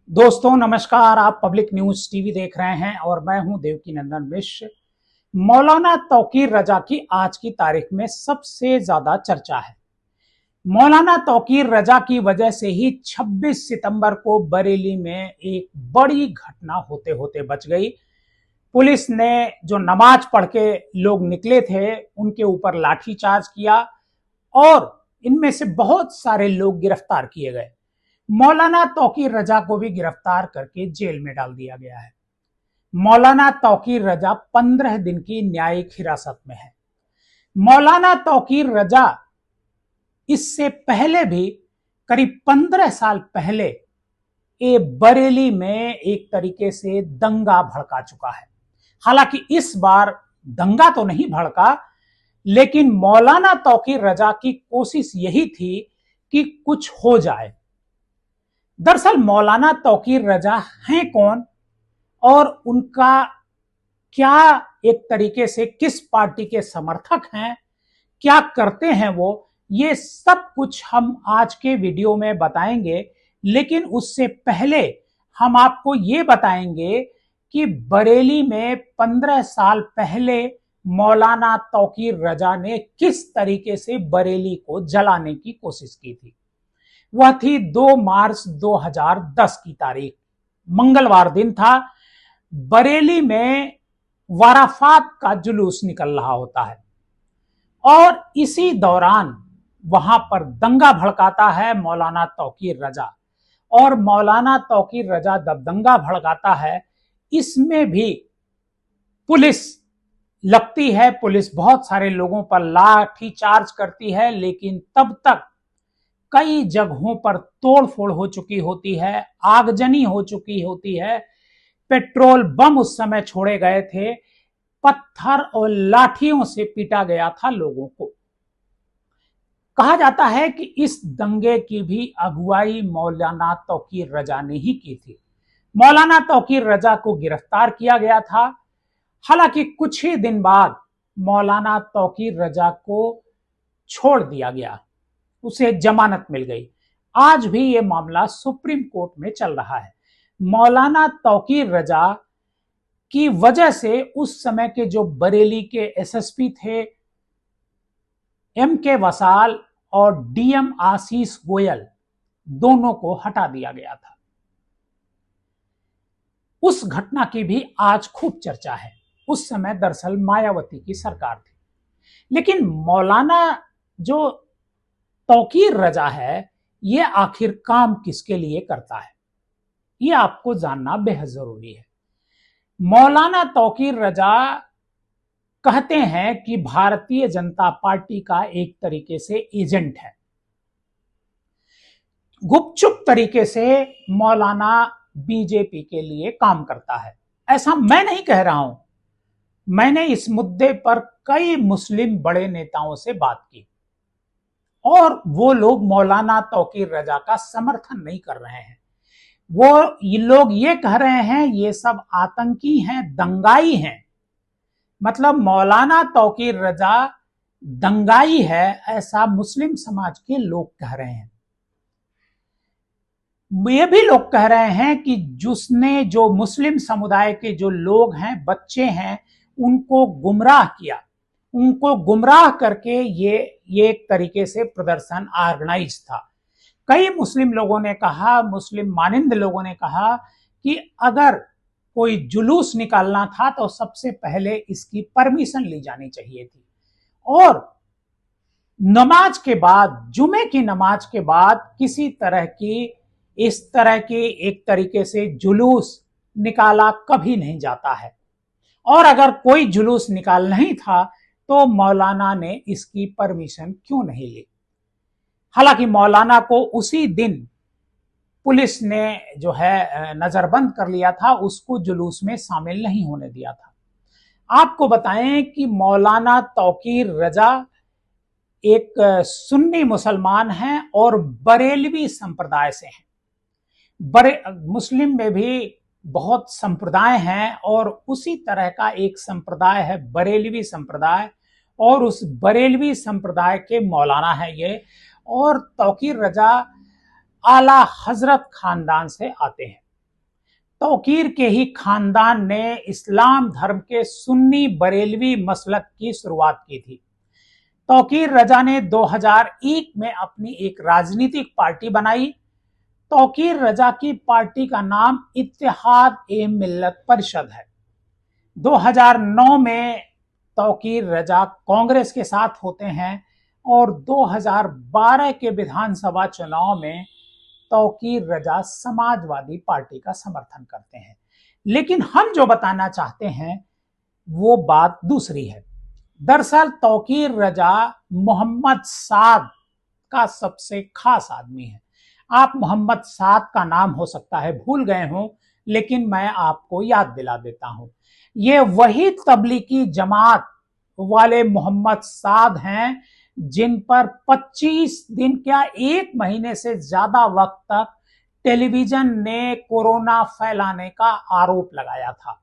दोस्तों नमस्कार। आप पब्लिक न्यूज टीवी देख रहे हैं और मैं हूं देवकी नंदन मिश्र। मौलाना तौकीर रजा की आज की तारीख में सबसे ज्यादा चर्चा है। मौलाना तौकीर रजा की वजह से ही 26 सितंबर को बरेली में एक बड़ी घटना होते होते बच गई। पुलिस ने जो नमाज पढ़ के लोग निकले थे उनके ऊपर लाठीचार्ज किया और इनमें से बहुत सारे लोग गिरफ्तार किए गए। मौलाना तौकीर रजा को भी गिरफ्तार करके जेल में डाल दिया गया है। मौलाना तौकीर रजा 15 दिन की न्यायिक हिरासत में है। मौलाना तौकीर रजा इससे पहले भी करीब 15 साल पहले ये बरेली में एक तरीके से दंगा भड़का चुका है। हालांकि इस बार दंगा तो नहीं भड़का, लेकिन मौलाना तौकीर रजा की कोशिश यही थी कि कुछ हो जाए। दरअसल मौलाना तौकीर रजा हैं कौन और उनका क्या एक तरीके से किस पार्टी के समर्थक हैं, क्या करते हैं वो, ये सब कुछ हम आज के वीडियो में बताएंगे। लेकिन उससे पहले हम आपको ये बताएंगे कि बरेली में 15 साल पहले मौलाना तौकीर रजा ने किस तरीके से बरेली को जलाने की कोशिश की थी। वह थी 2 मार्च 2010 की तारीख, मंगलवार दिन था। बरेली में वाराफात का जुलूस निकल रहा होता है और इसी दौरान वहां पर दंगा भड़काता है मौलाना तौकीर रजा। और मौलाना तौकीर रजा जब दंगा भड़काता है, इसमें भी पुलिस लगती है। पुलिस बहुत सारे लोगों पर लाठी चार्ज करती है, लेकिन तब तक कई जगहों पर तोड़फोड़ हो चुकी होती है, आगजनी हो चुकी होती है, पेट्रोल बम उस समय छोड़े गए थे, पत्थर और लाठियों से पीटा गया था लोगों को। कहा जाता है कि इस दंगे की भी अगुवाई मौलाना तौकीर रजा ने ही की थी। मौलाना तौकीर रजा को गिरफ्तार किया गया था। हालांकि कुछ ही दिन बाद मौलाना तौकीर रजा को छोड़ दिया गया, उसे जमानत मिल गई। आज भी यह मामला सुप्रीम कोर्ट में चल रहा है। मौलाना तौकीर रजा की वजह से उस समय के जो बरेली के एसएसपी थे एम.के. वसाल और डीएम आशीष गोयल, दोनों को हटा दिया गया था। उस घटना की भी आज खूब चर्चा है। उस समय दरअसल मायावती की सरकार थी। लेकिन मौलाना जो तौकीर रजा है, ये आखिर काम किसके लिए करता है, ये आपको जानना बेहद जरूरी है। मौलाना तौकीर रजा कहते हैं कि भारतीय जनता पार्टी का एक तरीके से एजेंट है। गुपचुप तरीके से मौलाना बीजेपी के लिए काम करता है। ऐसा मैं नहीं कह रहा हूं। मैंने इस मुद्दे पर कई मुस्लिम बड़े नेताओं से बात की और वो लोग मौलाना तौकीर रजा का समर्थन नहीं कर रहे हैं। वो ये लोग ये कह रहे हैं ये सब आतंकी हैं, दंगाई हैं। मतलब मौलाना तौकीर रजा दंगाई है, ऐसा मुस्लिम समाज के लोग कह रहे हैं। ये भी लोग कह रहे हैं कि जिसने जो मुस्लिम समुदाय के जो लोग हैं, बच्चे हैं, उनको गुमराह किया, उनको गुमराह करके ये एक तरीके से प्रदर्शन ऑर्गेनाइज था। कई मुस्लिम लोगों ने कहा, मुस्लिम मानिंद लोगों ने कहा कि अगर कोई जुलूस निकालना था तो सबसे पहले इसकी परमिशन ली जानी चाहिए थी। और नमाज के बाद, जुमे की नमाज के बाद किसी तरह की इस तरह की एक तरीके से जुलूस निकाला कभी नहीं जाता है। और अगर कोई जुलूस निकालना ही था तो मौलाना ने इसकी परमिशन क्यों नहीं ली। हालांकि मौलाना को उसी दिन पुलिस ने जो है नजरबंद कर लिया था, उसको जुलूस में शामिल नहीं होने दिया था। आपको बताएं कि मौलाना तौकीर रजा एक सुन्नी मुसलमान हैं और बरेलवी संप्रदाय से हैं। मुस्लिम में भी बहुत संप्रदाय हैं और उसी तरह का एक संप्रदाय है बरेलवी संप्रदाय, और उस बरेलवी संप्रदाय के मौलाना है ये। और तौकीर रजा आला हजरत खानदान से आते हैं। तौकीर के ही खानदान ने इस्लाम धर्म के सुन्नी बरेलवी मसलक की शुरुआत की थी। तौकीर रजा ने 2001 में अपनी एक राजनीतिक पार्टी बनाई। तौकीर रजा की पार्टी का नाम इत्तेहाद ए मिल्लत परिषद है। 2009 में तौकीर रजा कांग्रेस के साथ होते हैं और 2012 के विधानसभा चुनाव में तौकीर रजा समाजवादी पार्टी का समर्थन करते हैं। लेकिन हम जो बताना चाहते हैं वो बात दूसरी है। दरअसल तौकीर रजा मोहम्मद साद का सबसे खास आदमी है। आप मोहम्मद साद का नाम हो सकता है भूल गए हों, लेकिन मैं आपको याद दिला देता हूं। ये वही तबलीगी जमात वाले मोहम्मद साद हैं जिन पर 25 दिन क्या 1 महीने से ज्यादा वक्त तक टेलीविजन ने कोरोना फैलाने का आरोप लगाया था।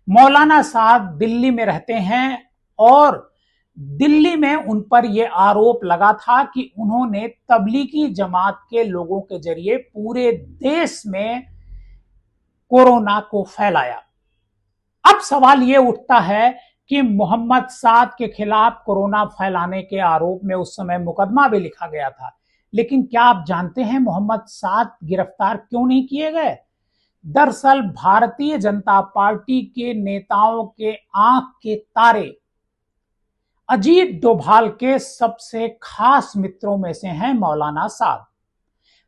मौलाना साद दिल्ली में रहते हैं और दिल्ली में उन पर यह आरोप लगा था कि उन्होंने तबलीगी जमात के लोगों के जरिए पूरे देश में कोरोना को फैलाया। अब सवाल यह उठता है कि मोहम्मद साद के खिलाफ कोरोना फैलाने के आरोप में उस समय मुकदमा भी लिखा गया था, लेकिन क्या आप जानते हैं मोहम्मद साद गिरफ्तार क्यों नहीं किए गए? दरअसल भारतीय जनता पार्टी के नेताओं के आंख के तारे अजीत डोभाल के सबसे खास मित्रों में से हैं मौलाना साद।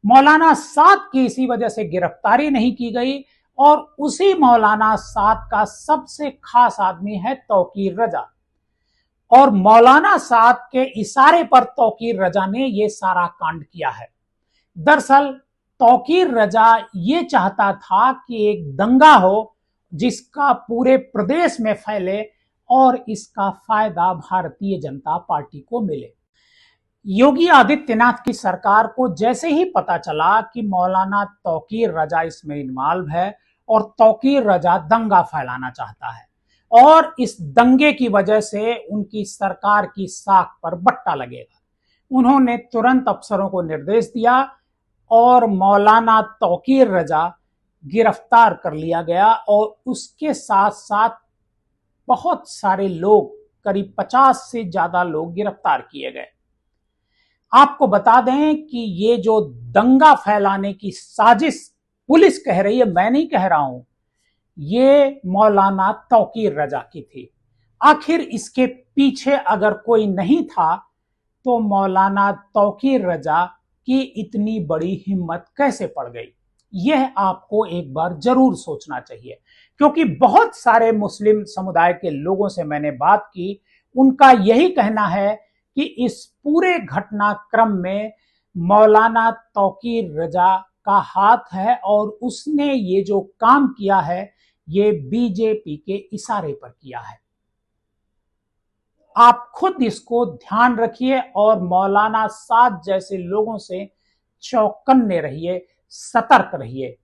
मौलाना साद की इसी वजह से गिरफ्तारी नहीं की गई और उसी मौलाना साद का सबसे खास आदमी है तौकीर रजा। और मौलाना साद के इशारे पर तौकीर रजा ने यह सारा कांड किया है। दरअसल तौकीर रजा ये चाहता था कि एक दंगा हो जिसका पूरे प्रदेश में फैले और इसका फायदा भारतीय जनता पार्टी को मिले। योगी आदित्यनाथ की सरकार को जैसे ही पता चला कि मौलाना तौकीर रजा इसमें इन्वॉल्व है और तौकीर रजा दंगा फैलाना चाहता है और इस दंगे की वजह से उनकी सरकार की साख पर बट्टा लगेगा, उन्होंने तुरंत अफसरों को निर्देश दिया और मौलाना तौकीर रजा गिरफ्तार कर लिया गया और उसके साथ साथ बहुत सारे लोग, करीब 50 से ज्यादा लोग गिरफ्तार किए गए। आपको बता दें कि ये जो दंगा फैलाने की साजिश पुलिस कह रही है, मैं नहीं कह रहा हूं, ये मौलाना तौकीर रजा की थी। आखिर इसके पीछे अगर कोई नहीं था तो मौलाना तौकीर रजा की इतनी बड़ी हिम्मत कैसे पड़ गई, यह आपको एक बार जरूर सोचना चाहिए। क्योंकि बहुत सारे मुस्लिम समुदाय के लोगों से मैंने बात की, उनका यही कहना है कि इस पूरे घटनाक्रम में मौलाना तौकीर रजा का हाथ है और उसने ये जो काम किया है ये बीजेपी के इशारे पर किया है। आप खुद इसको ध्यान रखिए और मौलाना साद जैसे लोगों से चौकन्ने रहिए, सतर्क रहिए।